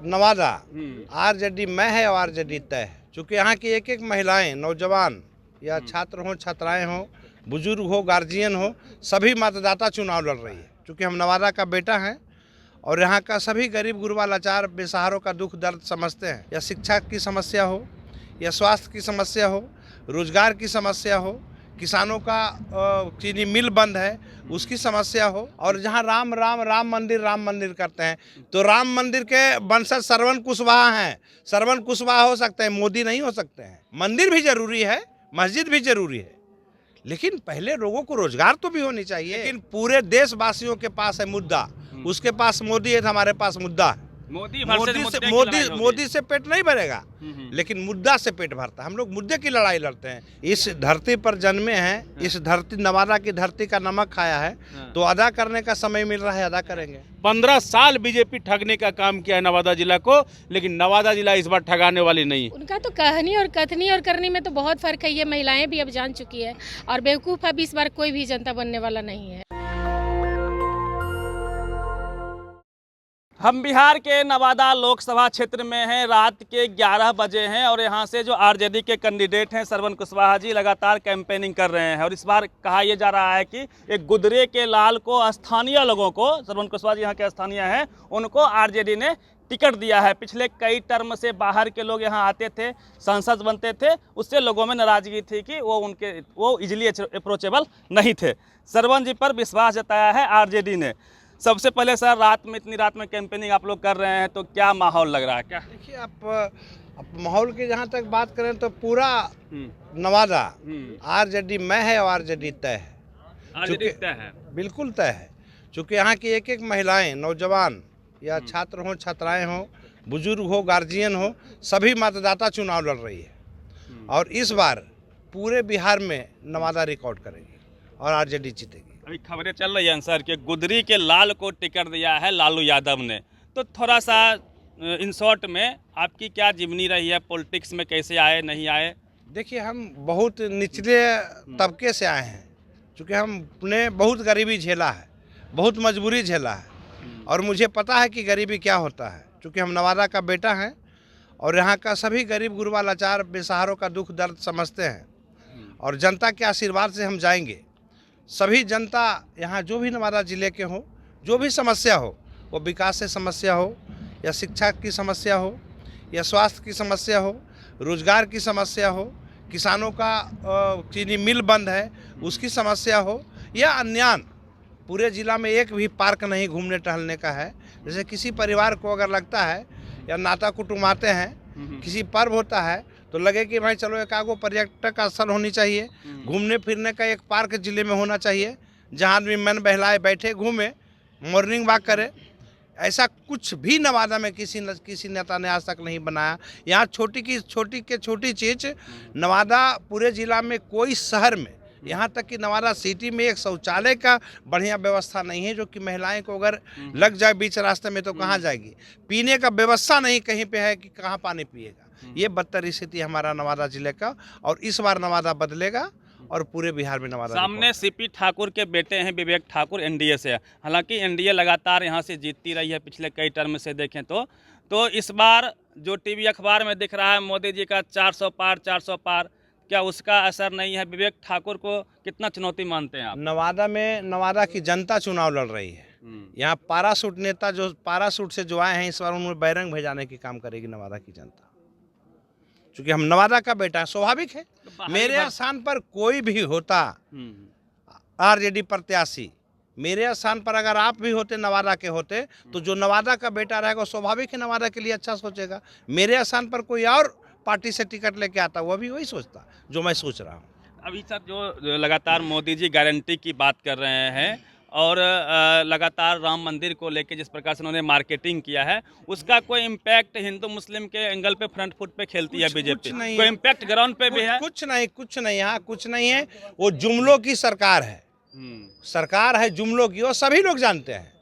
Nawada RJD में है और आरजेडी तय है। चूँकि यहाँ की एक एक महिलाएं, नौजवान या छात्र हों, छात्राएं हों, बुजुर्ग हो, गार्जियन हो, सभी मतदाता चुनाव लड़ रही है। चूँकि हम नवादा का बेटा हैं और यहाँ का सभी गरीब गुरबा लाचार बेसहारों का दुख दर्द समझते हैं। या शिक्षा की समस्या हो, या स्वास्थ्य की समस्या हो, रोजगार की समस्या हो, किसानों का चीनी मिल बंद है उसकी समस्या हो, और जहाँ राम मंदिर करते हैं, तो राम मंदिर के वंशज श्रवण कुशवाहा हैं। श्रवण कुशवाहा हो सकते हैं, मोदी नहीं हो सकते हैं। मंदिर भी जरूरी है, मस्जिद भी जरूरी है, लेकिन पहले लोगों को रोजगार तो भी होनी चाहिए। लेकिन पूरे देशवासियों के पास है मुद्दा, उसके पास मोदी है तो हमारे पास मुद्दा है। मोदी से पेट नहीं भरेगा, लेकिन मुद्दा से पेट भरता है। हम लोग मुद्दे की लड़ाई लड़ते हैं। इस धरती पर जन्मे हैं, इस धरती नवादा की धरती का नमक खाया है, तो अदा करने का समय मिल रहा है, अदा करेंगे। 15 साल बीजेपी ठगने का काम किया है नवादा जिला को, लेकिन नवादा जिला इस बार ठगाने वाली नहीं है। उनका तो कहनी और कथनी और करनी में तो बहुत फर्क है। ये महिलाएं भी अब जान चुकी है, और बेवकूफ़ अब इस बार कोई भी जनता बनने वाला नहीं है। हम बिहार के नवादा लोकसभा क्षेत्र में हैं। रात के 11 बजे हैं और यहाँ से जो आरजेडी के कैंडिडेट हैं श्रवण कुशवाहा जी लगातार कैंपेनिंग कर रहे हैं। और इस बार कहा यह जा रहा है कि एक गुदरे के लाल को, स्थानीय लोगों को, श्रवण कुशवाहा जी यहाँ के स्थानीय हैं, उनको आरजेडी ने टिकट दिया है। पिछले कई टर्म से बाहर के लोग यहाँ आते थे, सांसद बनते थे, उससे लोगों में नाराजगी थी कि वो इजीली अप्रोचेबल नहीं थे। श्रवण जी पर विश्वास जताया है आरजेडी ने। सबसे पहले सर, इतनी रात में कैंपेनिंग आप लोग कर रहे हैं, तो क्या माहौल लग रहा है? क्या देखिए, आप माहौल की जहाँ तक बात करें तो पूरा नवादा आरजेडी में है और आरजेडी तय है। आरजेडी तय है, बिल्कुल तय है। चूँकि यहाँ की एक एक महिलाएं, नौजवान या छात्र हों, छात्राएं हों, बुजुर्ग हो, गार्जियन हो, सभी मतदाता चुनाव लड़ रही है। और इस बार पूरे बिहार में नवादा रिकॉर्ड करेगी और आरजेडी जीतेगी। अभी खबरें चल रही हैं सर कि गुदरी के लाल को टिकट दिया है लालू यादव ने, तो थोड़ा सा इन शॉर्ट में आपकी क्या जीवनी रही है, पॉलिटिक्स में कैसे आए, नहीं आए? देखिए, हम बहुत निचले तबके से आए हैं। चूँकि हमने बहुत गरीबी झेला है, बहुत मजबूरी झेला है, और मुझे पता है कि गरीबी क्या होता है। चूँकि हम नवादा का बेटा हैं और यहाँ का सभी गरीब गुरबा लाचार बेसहारों का दुख दर्द समझते हैं, और जनता के आशीर्वाद से हम जाएंगे। सभी जनता यहाँ जो भी नवादा ज़िले के हो, जो भी समस्या हो, वो विकास से समस्या हो, या शिक्षा की समस्या हो, या स्वास्थ्य की समस्या हो, रोजगार की समस्या हो, किसानों का चीनी मिल बंद है उसकी समस्या हो, या अन्य पूरे ज़िला में एक भी पार्क नहीं घूमने टहलने का है। जैसे किसी परिवार को अगर लगता है, या नाता कुटुंब आते हैं, किसी पर्व होता है, तो लगे कि भाई चलो एक आगो पर्यटक स्थल होनी चाहिए, घूमने फिरने का एक पार्क जिले में होना चाहिए, जहाँ आदमी मन बहलाए, बैठे, घूमे, मॉर्निंग वॉक करे। ऐसा कुछ भी नवादा में किसी नेता ने आज तक नहीं बनाया। यहाँ छोटी चीज़ नवादा पूरे ज़िला में कोई शहर में, यहाँ तक कि नवादा सिटी में एक शौचालय का बढ़िया व्यवस्था नहीं है, जो कि महिलाएं को अगर लग जाए बीच रास्ते में तो कहाँ जाएगी। पीने का व्यवस्था नहीं कहीं पे है कि कहाँ पानी पिएगा। ये बदतर स्थिति हमारा नवादा जिले का, और इस बार नवादा बदलेगा और पूरे बिहार में नवादा। सामने सीपी ठाकुर के बेटे हैं विवेक ठाकुर, एनडीए से। हालांकि एनडीए लगातार यहाँ से जीतती रही है पिछले कई टर्म से देखें तो इस बार जो टीवी अखबार में दिख रहा है मोदी जी का 400 पार, क्या उसका असर नहीं है? विवेक ठाकुर को कितना चुनौती मानते हैं आप? नवादा में नवादा की जनता चुनाव लड़ रही है। यहाँ पाराशूट नेता जो पाराशूट से जो आए हैं, इस बार उन्हें बैरंग भेजाने की काम करेगी नवादा की जनता। क्योंकि हम नवादा का बेटा है, स्वाभाविक है। मेरे स्थान पर कोई भी होता आरजेडी प्रत्याशी, मेरे स्थान पर अगर आप भी होते, नवादा के होते, तो जो नवादा का बेटा रहेगा स्वाभाविक है नवादा के लिए अच्छा सोचेगा। मेरे स्थान पर कोई और पार्टी से टिकट लेके आता, वो भी वही सोचता जो मैं सोच रहा हूँ। अभी सर जो लगातार मोदी जी गारंटी की बात कर रहे हैं, और लगातार राम मंदिर को लेके जिस प्रकार से उन्होंने मार्केटिंग किया है, उसका कोई इम्पैक्ट हिंदू मुस्लिम के एंगल पे फ्रंट फुट पे खेलती है बीजेपी? कोई इम्पैक्ट ग्राउंड पे भी है? कुछ नहीं, यहाँ कुछ नहीं है। वो जुमलों की सरकार है, सरकार है जुमलों की, वो सभी लोग जानते हैं।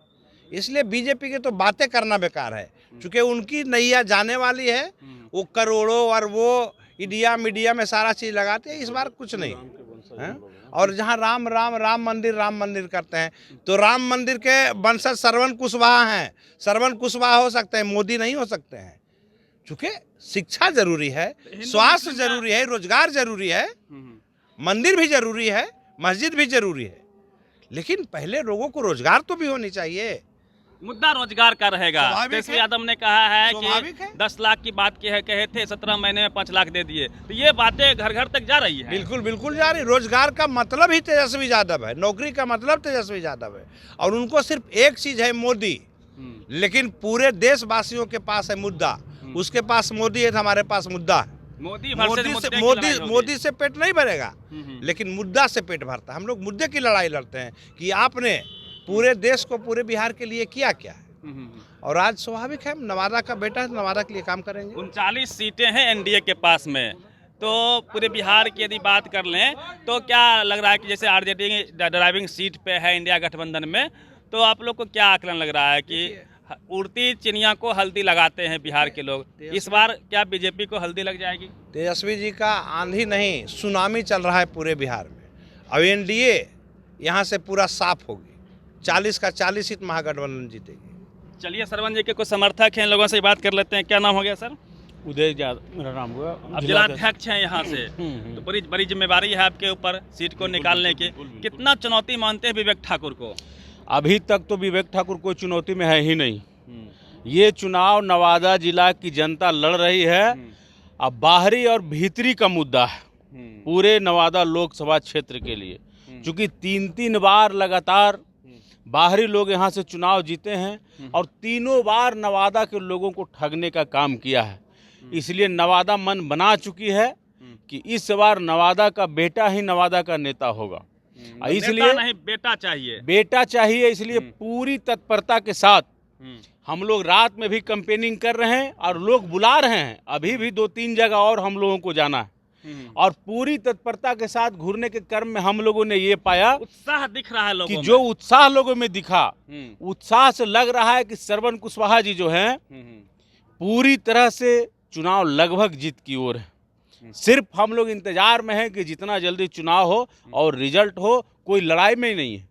इसलिए बीजेपी के तो बातें करना बेकार है, क्योंकि उनकी नैया जाने वाली है। वो करोड़ों और वो इंडिया मीडिया में सारा चीज़ लगाते हैं। इस बार कुछ नहीं है। और जहाँ राम राम राम मंदिर करते हैं, तो राम मंदिर के वंशज श्रवण कुशवाहा हैं। श्रवण कुशवाहा हो सकते हैं, मोदी नहीं हो सकते हैं। चूँकि शिक्षा जरूरी है, स्वास्थ्य जरूरी है, रोजगार जरूरी है, मंदिर भी जरूरी है, मस्जिद भी जरूरी है, लेकिन पहले लोगों को रोजगार तो भी होनी चाहिए। मुद्दा रोजगार का रहेगा। तेजस्वी यादव ने कहा है कि है। 10 लाख की बात कहे थे, 17 महीने में 5 लाख दे दिए, तो ये बातें घर घर तक जा रही है। बिल्कुल बिल्कुल जा रही। रोजगार का मतलब ही तेजस्वी यादव है, नौकरी का मतलब तेजस्वी यादव है, और उनको सिर्फ एक चीज है, मोदी। लेकिन पूरे देशवासियों के पास है मुद्दा। उसके पास मोदी है तो हमारे पास मुद्दा है। मोदी से पेट नहीं भरेगा, लेकिन मुद्दा से पेट भरता है। हम लोग मुद्दे की लड़ाई लड़ते हैं कि आपने पूरे देश को, पूरे बिहार के लिए किया क्या है। और आज स्वाभाविक है, नवादा का बेटा है, नवादा के लिए काम करेंगे। 39 सीटें हैं एनडीए के पास में, तो पूरे बिहार की यदि बात कर लें तो क्या लग रहा है कि जैसे आरजेडी ड्राइविंग सीट पे है इंडिया गठबंधन में, तो आप लोग को क्या आकलन लग रहा है कि उड़ती चिड़िया को हल्दी लगाते हैं बिहार के लोग, इस बार क्या बीजेपी को हल्दी लग जाएगी? तेजस्वी जी का आंधी नहीं, सुनामी चल रहा है पूरे बिहार में। अब एनडीए यहाँ से पूरा साफ होगी, 40 का 40 सीट महागठबंधन जीतेगी। चलिए, श्रवण जी के कुछ समर्थक हैं, लोगों से बात कर लेते हैं। क्या नाम हो गया सर? उदय यादव मेरा नाम हुआ। अब जिलाध्यक्ष हैं यहाँ से, तो बड़ी जिम्मेदारी है आपके ऊपर सीट को निकालने की। कितना चुनौती मानते हैं विवेक ठाकुर को? अभी तक तो विवेक ठाकुर कोई चुनौती में है ही नहीं। ये चुनाव नवादा जिला की जनता लड़ रही है। अब बाहरी और भीतरी का मुद्दा है पूरे नवादा लोकसभा क्षेत्र के लिए, क्योंकि 3 बार लगातार बाहरी लोग यहाँ से चुनाव जीते हैं और तीनों बार नवादा के लोगों को ठगने का काम किया है। इसलिए नवादा मन बना चुकी है कि इस बार नवादा का बेटा ही नवादा का नेता होगा। इसलिए नहीं, बेटा चाहिए। इसलिए पूरी तत्परता के साथ हम लोग रात में भी कैंपेनिंग कर रहे हैं और लोग बुला रहे हैं। अभी भी 2-3 जगह और हम लोगों को जाना है, और पूरी तत्परता के साथ घूरने के क्रम में हम लोगों ने ये पाया, उत्साह दिख रहा है लोगों कि में। जो उत्साह लोगों में दिखा, उत्साह से लग रहा है कि श्रवण कुशवाहा जी जो हैं पूरी तरह से चुनाव लगभग जीत की ओर है। सिर्फ हम लोग इंतजार में हैं कि जितना जल्दी चुनाव हो और रिजल्ट हो। कोई लड़ाई में ही नहीं है,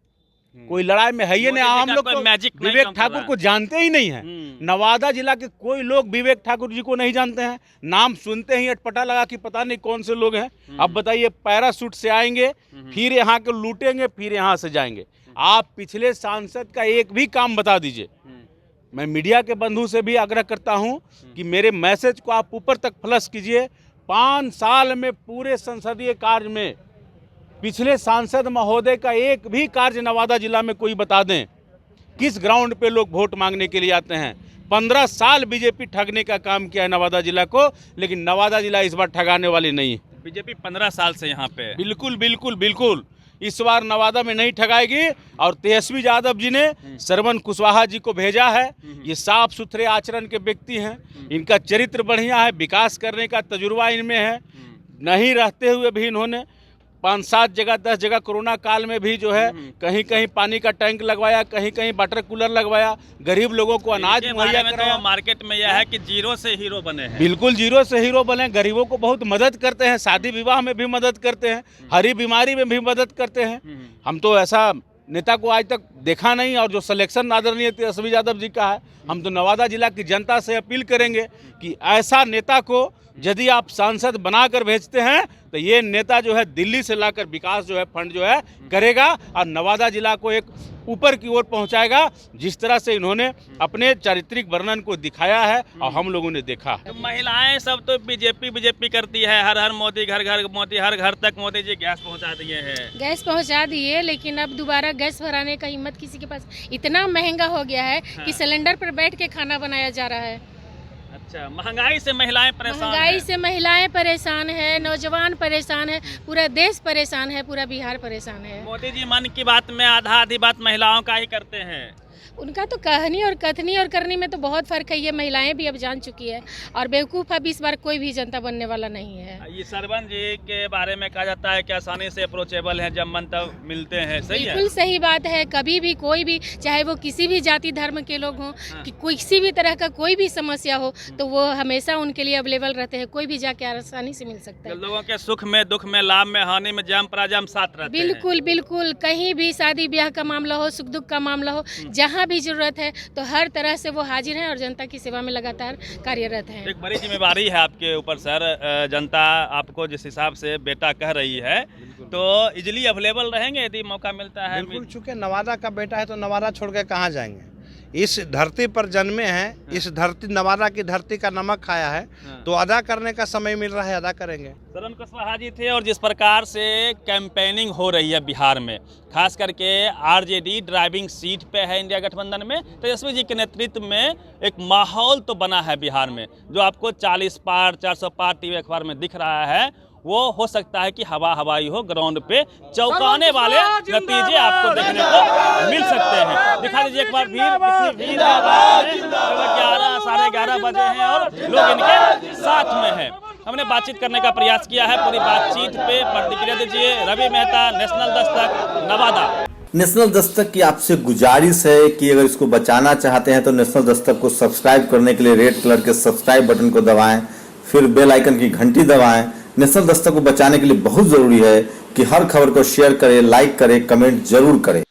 कोई लड़ाई में है ही नहीं। हम लोग तो विवेक ठाकुर को जानते ही नहीं है। नवादा जिला के कोई लोग विवेक ठाकुर जी को नहीं जानते हैं। नाम सुनते ही अटपटा लगा कि पता नहीं कौन से लोग हैं। अब बताइए, पैराशूट से आएंगे, फिर यहाँ के लूटेंगे, फिर यहाँ से जाएंगे। आप पिछले सांसद का एक भी काम बता दीजिए। मैं मीडिया के बंधु से भी आग्रह करता हूँ कि मेरे मैसेज को आप ऊपर तक फ्लश कीजिए। 5 साल में पूरे संसदीय कार्य में पिछले सांसद महोदय का एक भी कार्य नवादा जिला में कोई बता दें। किस ग्राउंड पे लोग वोट मांगने के लिए आते हैं। 15 साल बीजेपी ठगने का काम किया है नवादा जिला को, लेकिन नवादा जिला इस बार ठगाने वाली नहीं है। बीजेपी 15 साल से यहाँ पे। बिल्कुल इस बार नवादा में नहीं ठगाएगी। और तेजस्वी यादव जी ने श्रवण कुशवाहा जी को भेजा है। ये साफ सुथरे आचरण के व्यक्ति हैं, इनका चरित्र बढ़िया है, विकास करने का तजुर्बा इनमें है। नहीं रहते हुए भी इन्होंने 5-7 जगह 10 जगह कोरोना काल में भी जो है कहीं कहीं पानी का टैंक लगवाया, कहीं कहीं वाटर कूलर लगवाया, गरीब लोगों को अनाज मुहैया कराया। तो मार्केट में यह है कि जीरो से हीरो बने हैं। बिल्कुल जीरो से हीरो बने। गरीबों को बहुत मदद करते हैं, शादी विवाह में भी मदद करते हैं, हरी बीमारी में भी मदद करते हैं। हम तो ऐसा नेता को आज तक देखा नहीं। और जो सिलेक्शन आदरणीय तेजस्वी यादव जी का है, हम तो नवादा जिला की जनता से अपील करेंगे कि ऐसा नेता को यदि आप सांसद बनाकर भेजते हैं तो ये नेता जो है दिल्ली से लाकर विकास जो है फंड जो है करेगा और नवादा जिला को एक ऊपर की ओर पहुंचाएगा, जिस तरह से इन्होंने अपने चारित्रिक वर्णन को दिखाया है और हम लोगों ने देखा है। तो महिलाएं सब तो बीजेपी करती है। हर मोदी, घर मोदी, हर घर तक मोदी जी गैस पहुंचा दिए हैं। गैस पहुंचा दिए, लेकिन अब दोबारा गैस भराने का हिम्मत किसी के पास। इतना महंगा हो गया है कि सिलेंडर पर बैठ के खाना बनाया जा रहा है। अच्छा, महंगाई से महिलाएं परेशान हैं। महंगाई से महिलाएं परेशान है, नौजवान परेशान है, पूरा देश परेशान है, पूरा बिहार परेशान है। मोदी जी मन की बात में आधी बात महिलाओं का ही करते हैं। उनका तो कहनी और कथनी और करनी में तो बहुत फर्क है। ये महिलाएं भी अब जान चुकी है और बेवकूफ़ अब इस बार कोई भी जनता बनने वाला नहीं है। ये सरवन जी के बारे में कहा जाता है कि आसानी से अप्रोचेबल है, जब मन तब मिलते हैं, सही है? बिल्कुल सही बात है। कभी भी कोई भी, चाहे वो किसी भी जाति धर्म के लोग हों, कि किसी भी तरह का कोई भी समस्या हो, तो वो हमेशा उनके लिए अवेलेबल रहते हैं। कोई भी जाके आसानी से मिल सकता है। लोगों के सुख में, दुख में, लाभ में, हानि में जम पराजम साथ रहते हैं। बिल्कुल बिल्कुल, कहीं भी शादी ब्याह का मामला हो, सुख दुख का मामला हो, जहाँ भी जरूरत है तो हर तरह से वो हाजिर हैं और जनता की सेवा में लगातार कार्यरत हैं। एक बड़ी जिम्मेदारी है आपके ऊपर सर। जनता आपको जिस हिसाब से बेटा कह रही है, तो इजीली अवेलेबल रहेंगे यदि मौका मिलता है? बिल्कुल, चूंकि नवादा का बेटा है तो नवादा छोड़ के कहाँ जाएंगे। इस धरती पर जन्मे हैं, इस धरती नवादा की धरती का नमक खाया है, तो अदा करने का समय मिल रहा है, अदा करेंगे। सरवन कुशवाहा जी थे। और जिस प्रकार से कैंपेनिंग हो रही है बिहार में, खास करके आरजेडी ड्राइविंग सीट पे है इंडिया गठबंधन में, तेजस्वी जी के नेतृत्व में एक माहौल तो बना है बिहार में, जो आपको 40 पार 400 पार टीवी अखबार में दिख रहा है। वो हो सकता है कि हवा हवाई हो, ग्राउंड पे चौंकाने वाले नतीजे आपको देखने को मिल सकते हैं। दिखा दीजिए एक बार भीड़, कितनी भीड़ है। 11 साढ़े 11 बजे हैं और लोग इनके साथ में हैं। हमने बातचीत करने का प्रयास किया है। पूरी बातचीत पे प्रतिक्रिया दीजिए। रवि मेहता, नेशनल दस्तक, नवादा। नेशनल दस्तक की आपसे गुजारिश है कि अगर इसको बचाना चाहते हैं तो नेशनल दस्तक को सब्सक्राइब करने के लिए रेड कलर के सब्सक्राइब बटन को दबाएं, फिर बेल आइकन की घंटी दबाएं। नेशनल दस्तक को बचाने के लिए बहुत जरूरी है कि हर खबर को शेयर करें, लाइक करें, कमेंट जरूर करें।